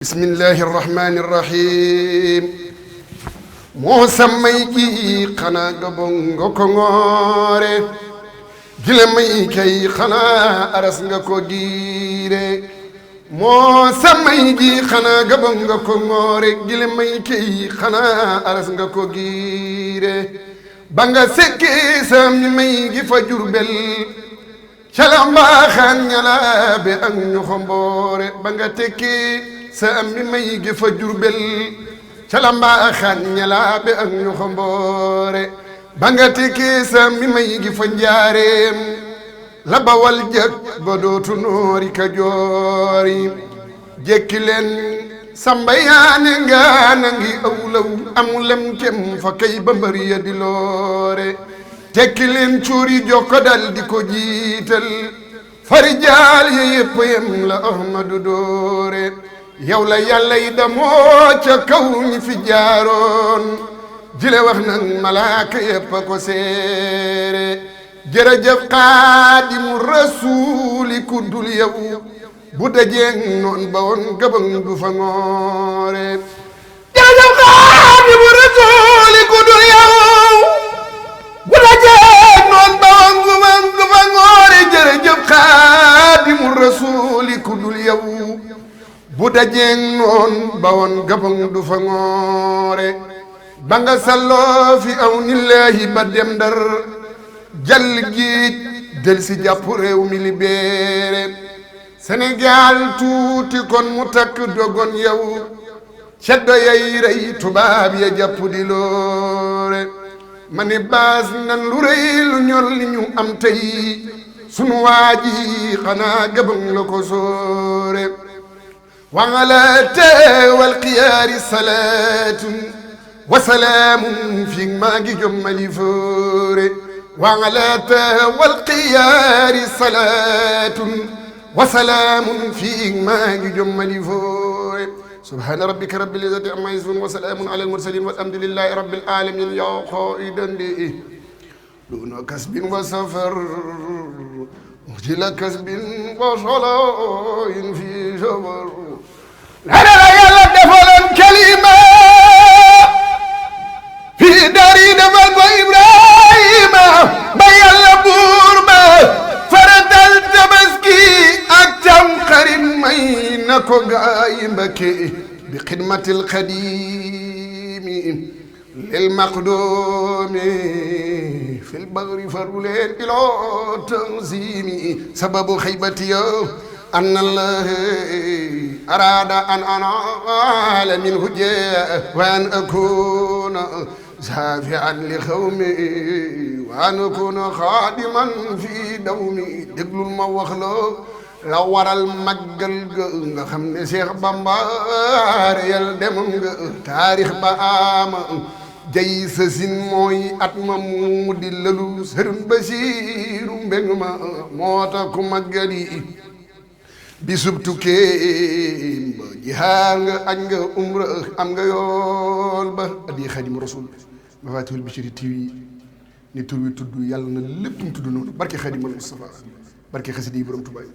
bismillahi irrahmani irrahim moo sammay ji xanaa nga bongo ko ngoore gila may kay xanaa aras nga ko giire moo sammay ji xanaa nga bongo ko ngoore gila may kay xanaa aras nga ko giire ba nga sekkee sa mi may gi fa Jurbel cala mbaaxaan ñalaabe ak ñu xomboore ba nga tekkee sa am mi may gi fa Jurbel cala mbaaxaan ñalaabe ak ñu xomboore ba nga tekkee sa am mi may gi fa njaareem la bawal jëkk ba dootu noori Kajoori jekki leen samba yaane ngaana ngi awlaw amulem kem fa kay ba mbër ya di loore tekki leen cuuri jokko dal di ko jiital fari jaal ya yëpp yem la Ahmadu doore yow la yàlla yi damoo ca kaw ñi fi jaaroon jile wax nag malaaka yëpp a ko seere jërëjëf Xaadimu Rasuuli ku dul yow bu dajeeg noon ba woon gabang du fa ngoore jërëjëf Xaadimu Rasuuli ku dul yow bu dajeeg noon ba woon gabang du fa ngoore jërëjëf Xaadimu Rasuuli ku dul yow bu dajeeg noon ba woon gabang du fa ngoore ba nga salloo fi aw nillaahi ba dem Ndar jàll giij del si jàpp réew mi libéré Sénégal tuuti kon mu takk dogon yow ceddo yay rey tubaab ya jàpp di loore ma ne baas nan lu rëy lu ñor li ñu am tey sunu waaji xanaa gabang la ko soore وعلى تاوى القيار صلاة وسلام في ماجي جمالي فوري وعلى تاوى القيار صلاة وسلام في ماجي جمالي فوري سبحان ربك رب العزة عما يصفون وسلام على المرسلين والحمد لله رب العالمين يا قائدا لي دون كسب وسفر مخجل كسب وصلاة في جبر lana la yàlla defaloon kalima fii dari defal ko Ibrahima ba yàlla buur ba faratal tabaski ak Tamxarit may na ko gaay Mbakke bi xidmatil xadimi lil maqdumi fil bagri faru leen ilo tanzimi sababu xaybatiyo أن الله أراد أن أنال منه جاء وأن أكون شافعا لقومي وأن أكون خادما في دومي déglu ma wax la waral màggal ga nga xam ne Cheikh Bamba yal demam nga taarix ba ama jay sa sin mooy at ma mu di lalu Sëriñ Basiiru Mbeng ma moo tax ku màggali bisub tukkee ba jihaar nga añ nga umra am nga yool ba addi Xaadimu Rasuul Mafatihul Bichri TV ni tur wi tudd yàlla na lépp mu tudd noonu barke Xaadimu Mustafa barke xasida yi borom Tuubaa